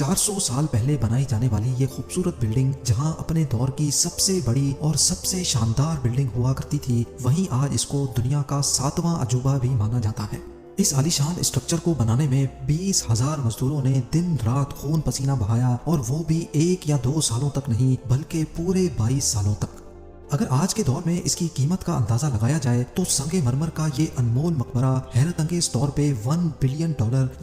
400 साल पहले बनाई जाने वाली ये खूबसूरत बिल्डिंग जहां अपने दौर की सबसे बड़ी और सबसे शानदार बिल्डिंग हुआ करती थी, वहीं आज इसको दुनिया का 7वां अजूबा भी माना जाता है। इस आलीशान स्ट्रक्चर को बनाने में 20,000 मजदूरों ने दिन रात खून पसीना बहाया, और वो भी 1 या 2 सालों तक नहीं बल्कि पूरे 22 सालों तक। अगर आज के दौर में इसकी कीमत का अंदाजा लगाया जाए तो संगमरमर का ये अनमोल मकबरा हैरत अंगेज तौर पे $1 बिलियन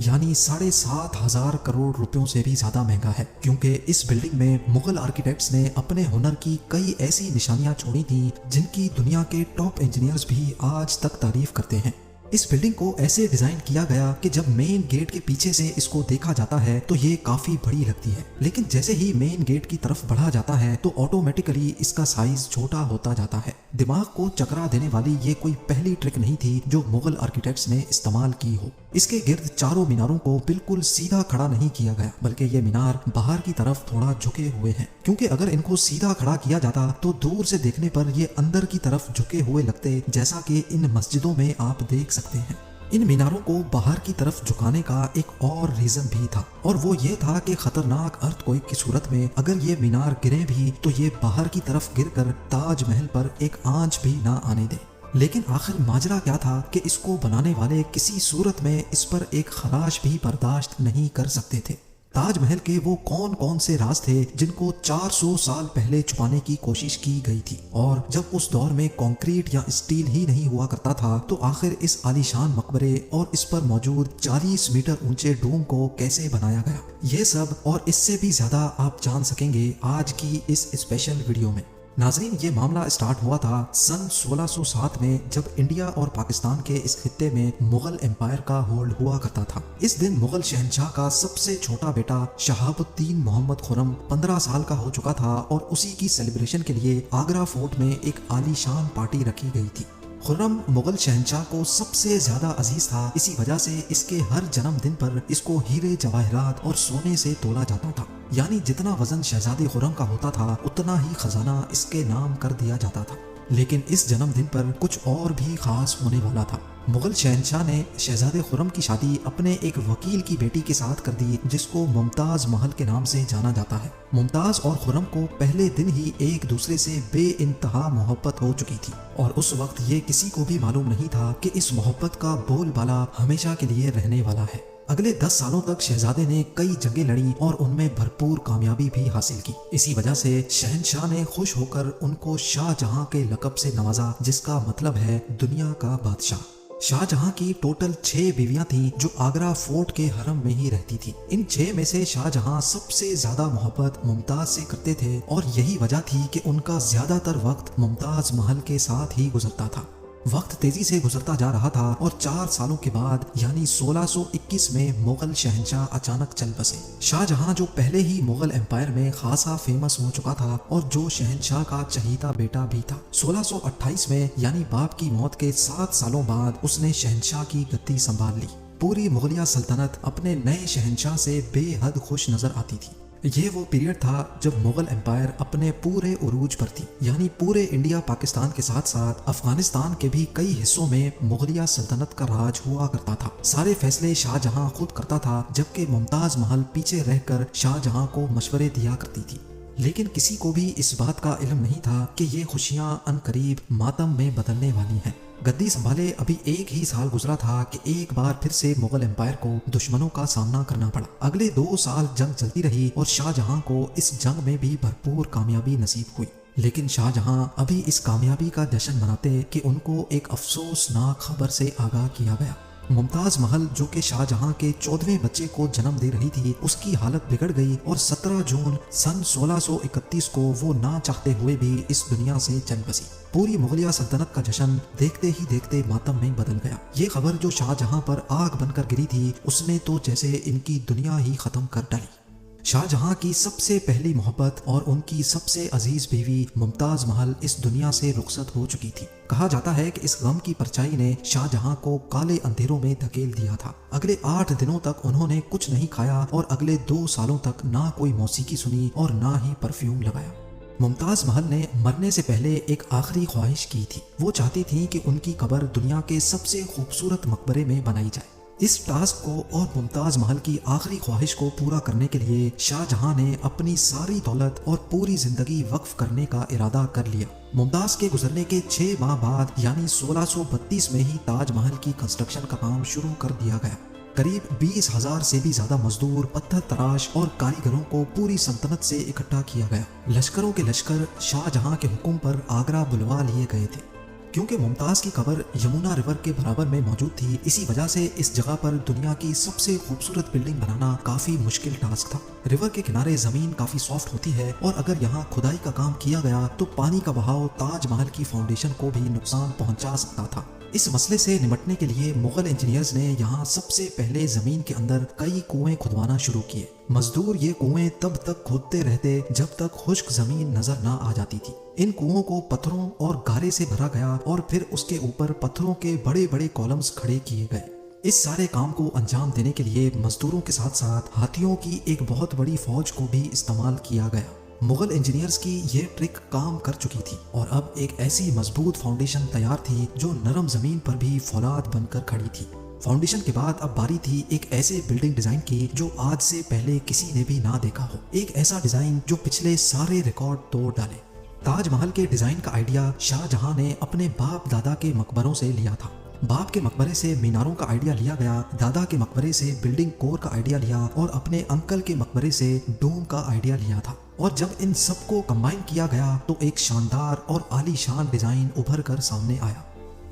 यानी 7,500 करोड़ रुपयों से भी ज्यादा महंगा है, क्योंकि इस बिल्डिंग में मुगल आर्किटेक्ट्स ने अपने हुनर की कई ऐसी निशानियां छोड़ी थी जिनकी दुनिया के टॉप इंजीनियर्स भी आज तक तारीफ करते हैं। इस बिल्डिंग को ऐसे डिजाइन किया गया कि जब मेन गेट के पीछे से इसको देखा जाता है तो ये काफी बड़ी लगती है, लेकिन जैसे ही मेन गेट की तरफ बढ़ा जाता है तो ऑटोमेटिकली इसका साइज छोटा होता जाता है। दिमाग को चकरा देने वाली ये कोई पहली ट्रिक नहीं थी जो मुगल आर्किटेक्ट्स ने इस्तेमाल की हो। इसके गिर्द चारों मीनारों को बिल्कुल सीधा खड़ा नहीं किया गया, बल्कि ये मीनार बाहर की तरफ थोड़ा झुके हुए हैं, क्योंकि अगर इनको सीधा खड़ा किया जाता तो दूर से देखने पर ये अंदर की तरफ झुके हुए लगते, जैसा कि इन मस्जिदों में आप देख सकते हैं। इन मीनारों को बाहर की तरफ झुकाने का एक और रीजन भी था, और वो ये था कि खतरनाक अर्थक्वेक की सूरत में अगर ये मीनार गिरे भी तो ये बाहर की तरफ गिरकर ताजमहल पर एक आंच भी ना आने दे। लेकिन आखिर माजरा क्या था कि इसको बनाने वाले किसी सूरत में इस पर एक खराश भी बर्दाश्त नहीं कर सकते थे। ताजमहल के वो कौन कौन से राज थे जिनको 400 साल पहले छुपाने की कोशिश की गई थी, और जब उस दौर में कंक्रीट या स्टील ही नहीं हुआ करता था तो आखिर इस आलीशान मकबरे और इस पर मौजूद 40 मीटर ऊंचे डोम को कैसे बनाया गया, ये सब और इससे भी ज्यादा आप जान सकेंगे आज की इस स्पेशल वीडियो में। नाजरीन, ये मामला स्टार्ट हुआ था सन 1607 में, जब इंडिया और पाकिस्तान के इस खित्ते में मुगल एम्पायर का होल्ड हुआ करता था। इस दिन मुगल शहंशाह का सबसे छोटा बेटा शहाबुद्दीन मोहम्मद खुर्रम 15 साल का हो चुका था, और उसी की सेलिब्रेशन के लिए आगरा फोर्ट में एक आलीशान पार्टी रखी गई थी। खुर्रम मुगल शहंशाह को सबसे ज्यादा अजीज था, इसी वजह से इसके हर जन्मदिन पर इसको हीरे जवाहरात और सोने से तोला जाता था, यानी जितना वजन शहजादे खुर्रम का होता था उतना ही खजाना इसके नाम कर दिया जाता था। लेकिन इस जन्मदिन पर कुछ और भी खास होने वाला था। मुगल शहंशाह ने शहजादे खुर्रम की शादी अपने एक वकील की बेटी के साथ कर दी, जिसको मुमताज महल के नाम से जाना जाता है। मुमताज और खुर्रम को पहले दिन ही एक दूसरे से बेइंतहा मोहब्बत हो चुकी थी, और उस वक्त ये किसी को भी मालूम नहीं था कि इस मोहब्बत का बोलबाला हमेशा के लिए रहने वाला है। अगले 10 सालों तक शहजादे ने कई जंगें लड़ी और उनमें भरपूर कामयाबी भी हासिल की। इसी वजह से शहंशाह ने खुश होकर उनको शाहजहां के लक़ब से नवाजा, जिसका मतलब है दुनिया का बादशाह। शाहजहां की टोटल 6 बीवियां थीं जो आगरा फोर्ट के हरम में ही रहती थी। इन 6 में से शाहजहां सबसे ज्यादा मोहब्बत मुमताज से करते थे, और यही वजह थी कि उनका ज्यादातर वक्त मुमताज महल के साथ ही गुजरता था। वक्त तेजी से गुजरता जा रहा था, और 4 सालों के बाद यानी 1621 में मुगल शहंशाह अचानक चल बसे। शाहजहां जो पहले ही मुगल एम्पायर में खासा फेमस हो चुका था और जो शहंशाह का चहीता बेटा भी था, 1628 में यानी बाप की मौत के 7 सालों बाद उसने शहंशाह की गद्दी संभाल ली। पूरी मुगलिया सल्तनत अपने नए शहंशाह से बेहद खुश नजर आती थी। ये वो पीरियड था जब मुगल एम्पायर अपने पूरे उरूज पर थी, यानी पूरे इंडिया पाकिस्तान के साथ साथ अफगानिस्तान के भी कई हिस्सों में मुगलिया सल्तनत का राज हुआ करता था। सारे फैसले शाहजहां खुद करता था, जबकि मुमताज महल पीछे रहकर शाहजहां को मशवरे दिया करती थी। लेकिन किसी को भी इस बात का इल्म नहीं था कि ये खुशियां अनकरीब मातम में बदलने वाली हैं। गद्दी संभाले अभी 1 ही साल गुजरा था कि एक बार फिर से मुगल एम्पायर को दुश्मनों का सामना करना पड़ा। अगले 2 साल जंग चलती रही और शाहजहां को इस जंग में भी भरपूर कामयाबी नसीब हुई। लेकिन शाहजहां अभी इस कामयाबी का जश्न मनाते कि उनको एक अफसोसनाक खबर से आगाह किया गया। मुमताज महल जो कि शाहजहां के 14वें बच्चे को जन्म दे रही थी, उसकी हालत बिगड़ गई और 17 जून सन 1631 को वो ना चाहते हुए भी इस दुनिया से चल बसी। पूरी मुगलिया सल्तनत का जश्न देखते ही देखते मातम में बदल गया। ये खबर जो शाहजहां पर आग बनकर गिरी थी, उसने तो जैसे इनकी दुनिया ही खत्म कर डाली। शाहजहां की सबसे पहली मोहब्बत और उनकी सबसे अजीज बीवी मुमताज महल इस दुनिया से रुखसत हो चुकी थी। कहा जाता है कि इस गम की परछाई ने शाहजहां को काले अंधेरों में धकेल दिया था। अगले 8 दिनों तक उन्होंने कुछ नहीं खाया और अगले 2 सालों तक ना कोई मौसीकी सुनी और ना ही परफ्यूम लगाया। मुमताज महल ने मरने से पहले एक आखिरी ख्वाहिश की थी। वो चाहती थी कि उनकी कब्र दुनिया के सबसे खूबसूरत मकबरे में बनाई जाए। इस टास्क को और मुमताज महल की आखिरी ख्वाहिश को पूरा करने के लिए शाहजहां ने अपनी सारी दौलत और पूरी जिंदगी वक्फ करने का इरादा कर लिया। मुमताज के गुजरने के 6 माह बाद यानी 1632 में ही ताजमहल की कंस्ट्रक्शन का काम शुरू कर दिया गया। करीब 20,000 से भी ज्यादा मजदूर, पत्थर तराश और कारीगरों को पूरी सल्तनत से इकट्ठा किया गया। लश्करों के लश्कर शाहजहां के हुक्म पर आगरा बुलवा लिए गए थे। क्योंकि मुमताज की कब्र यमुना रिवर के बराबर में मौजूद थी, इसी वजह से इस जगह पर दुनिया की सबसे खूबसूरत बिल्डिंग बनाना काफी मुश्किल टास्क था। रिवर के किनारे जमीन काफी सॉफ्ट होती है और अगर यहाँ खुदाई का काम किया गया तो पानी का बहाव ताजमहल की फाउंडेशन को भी नुकसान पहुंचा सकता था। इस मसले से निपटने के लिए मुगल इंजीनियर्स ने यहाँ सबसे पहले जमीन के अंदर कई कुएं खुदवाना शुरू किए। मजदूर ये कुएं तब तक खोदते रहते जब तक खुश्क जमीन नजर न आ जाती थी। इन कुओं को पत्थरों और गारे से भरा गया और फिर उसके ऊपर पत्थरों के बड़े बड़े कॉलम्स खड़े किए गए। इस सारे काम को अंजाम देने के लिए मजदूरों के साथ साथ हाथियों की एक बहुत बड़ी फौज को भी इस्तेमाल किया गया। मुगल इंजीनियर्स की ये ट्रिक काम कर चुकी थी और अब एक ऐसी मजबूत फाउंडेशन तैयार थी जो नरम जमीन पर भी फौलाद बनकर खड़ी थी। फाउंडेशन के बाद अब बारी थी एक ऐसे बिल्डिंग डिजाइन की जो आज से पहले किसी ने भी ना देखा हो। एक ऐसा डिजाइन जो पिछले सारे रिकॉर्ड तोड़ डाले। ताजमहल के डिजाइन का आइडिया शाहजहां ने अपने बाप दादा के मकबरों से लिया था। बाप के मकबरे से मीनारों का आइडिया लिया गया, दादा के मकबरे से बिल्डिंग कोर का आइडिया लिया और अपने अंकल के मकबरे से डोम का आइडिया लिया था। और जब इन सबको कंबाइन किया गया तो एक शानदार और आलीशान डिजाइन उभर कर सामने आया।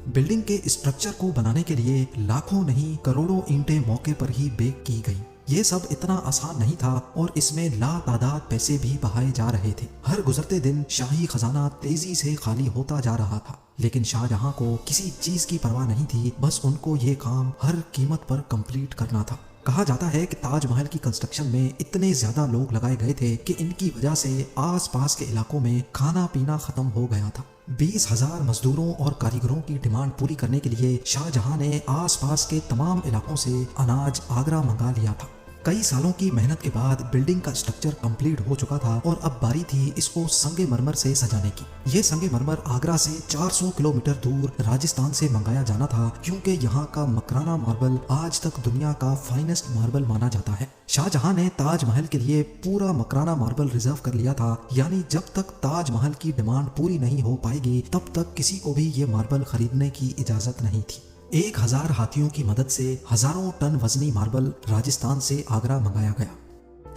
बिल्डिंग के स्ट्रक्चर को बनाने के लिए लाखों नहीं करोड़ों ईंटें मौके पर ही बेक की गई। ये सब इतना आसान नहीं था और इसमें लातादाद पैसे भी बहाए जा रहे थे। हर गुजरते दिन शाही खजाना तेजी से खाली होता जा रहा था, लेकिन शाहजहां को किसी चीज की परवाह नहीं थी। बस उनको ये काम हर कीमत पर कंप्लीट करना था। कहा जाता है कि ताजमहल की कंस्ट्रक्शन में इतने ज्यादा लोग लगाए गए थे कि इनकी वजह से आसपास के इलाकों में खाना पीना खत्म हो गया था। 20,000 मजदूरों और कारीगरों की डिमांड पूरी करने के लिए शाहजहां ने आसपास के तमाम इलाकों से अनाज आगरा मंगा लिया था। कई सालों की मेहनत के बाद बिल्डिंग का स्ट्रक्चर कंप्लीट हो चुका था और अब बारी थी इसको संगे मरमर से सजाने की। ये संगे मरमर आगरा से 400 किलोमीटर दूर राजस्थान से मंगाया जाना था, क्योंकि यहाँ का मकराना मार्बल आज तक दुनिया का फाइनेस्ट मार्बल माना जाता है। शाहजहां ने ताजमहल के लिए पूरा मकराना मार्बल रिजर्व कर लिया था, यानी जब तक ताजमहल की डिमांड पूरी नहीं हो पाएगी तब तक किसी को भी ये मार्बल खरीदने की इजाजत नहीं थी। 1000 हाथियों की मदद से हजारों टन वजनी मार्बल राजस्थान से आगरा मंगाया गया।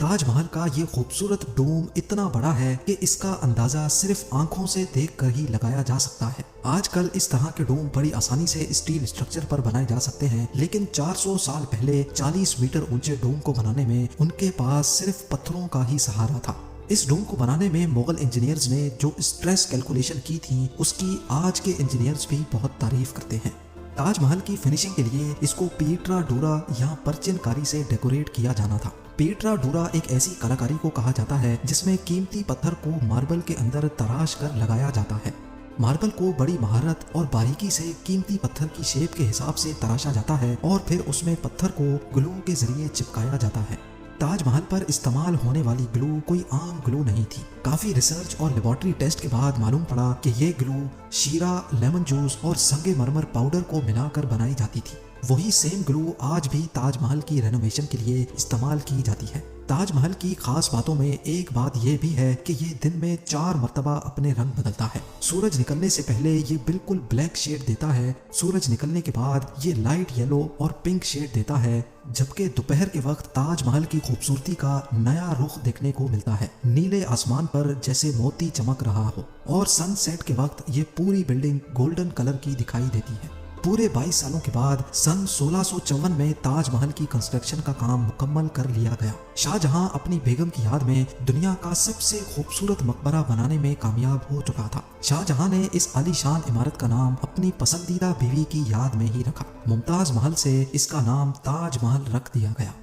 ताजमहल का ये खूबसूरत डोम इतना बड़ा है कि इसका अंदाजा सिर्फ आंखों से देखकर ही लगाया जा सकता है। आजकल इस तरह के डोम बड़ी आसानी से स्टील स्ट्रक्चर पर बनाए जा सकते हैं, लेकिन 400 साल पहले 40 मीटर ऊंचे डोम को बनाने में उनके पास सिर्फ पत्थरों का ही सहारा था। इस डोम को बनाने में मुगल इंजीनियर्स ने जो स्ट्रेस कैलकुलेशन की थी उसकी आज के इंजीनियर्स भी बहुत तारीफ करते हैं। ताजमहल की फिनिशिंग के लिए इसको पीटरा डूरा या परचिनकारी से डेकोरेट किया जाना था। पीटरा डूरा एक ऐसी कलाकारी को कहा जाता है जिसमें कीमती पत्थर को मार्बल के अंदर तराश कर लगाया जाता है। मार्बल को बड़ी महारत और बारीकी से कीमती पत्थर की शेप के हिसाब से तराशा जाता है और फिर उसमें पत्थर को ग्लू के जरिए चिपकाया जाता है। ताजमहल पर इस्तेमाल होने वाली ग्लू कोई आम ग्लू नहीं थी। काफी रिसर्च और लेबोरेटरी टेस्ट के बाद मालूम पड़ा कि ये ग्लू शीरा, लेमन जूस और संगे मरमर पाउडर को मिलाकर बनाई जाती थी। वही सेम ग्लू आज भी ताजमहल की रेनोवेशन के लिए इस्तेमाल की जाती है। ताजमहल की खास बातों में एक बात यह भी है कि ये दिन में 4 मर्तबा अपने रंग बदलता है। सूरज निकलने से पहले ये बिल्कुल ब्लैक शेड देता है, सूरज निकलने के बाद ये लाइट येलो और पिंक शेड देता है, जबकि दोपहर के वक्त ताजमहल की खूबसूरती का नया रुख देखने को मिलता है। नीले आसमान पर जैसे मोती चमक रहा हो और सनसेट के वक्त ये पूरी बिल्डिंग गोल्डन कलर की दिखाई देती है। पूरे 22 सालों के बाद सन 1654 में ताजमहल की कंस्ट्रक्शन का काम मुकम्मल कर लिया गया। शाहजहां अपनी बेगम की याद में दुनिया का सबसे खूबसूरत मकबरा बनाने में कामयाब हो चुका था। शाहजहां ने इस आलीशान इमारत का नाम अपनी पसंदीदा बीवी की याद में ही रखा। मुमताज महल से इसका नाम ताजमहल रख दिया गया।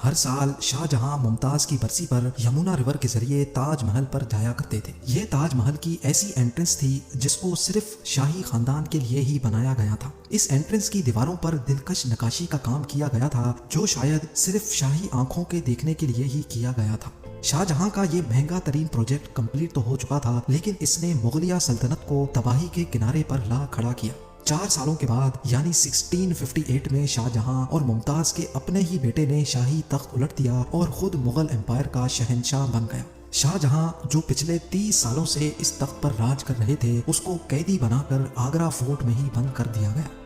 हर साल शाहजहां मुमताज की बरसी पर यमुना रिवर के जरिए ताजमहल पर जाया करते थे। ये ताजमहल की ऐसी एंट्रेंस थी जिसको सिर्फ शाही खानदान के लिए ही बनाया गया था। इस एंट्रेंस की दीवारों पर दिलकश नक्काशी का काम किया गया था, जो शायद सिर्फ शाही आंखों के देखने के लिए ही किया गया था। शाहजहां का ये महंगा तरीन प्रोजेक्ट कंप्लीट तो हो चुका था, लेकिन इसने मुगलिया सल्तनत को तबाही के किनारे पर ला खड़ा किया। 4 سالوں کے بعد یعنی 1658 میں شاہجہاں اور ممتاز کے اپنے ہی بیٹے نے شاہی تخت الٹ دیا اور خود مغل امپائر کا شہنشاہ بن گیا۔ شاہجہاں جو پچھلے 30 سالوں سے اس تخت پر راج کر رہے تھے، اس کو قیدی بنا کر آگرہ فورٹ میں ہی بند کر دیا گیا۔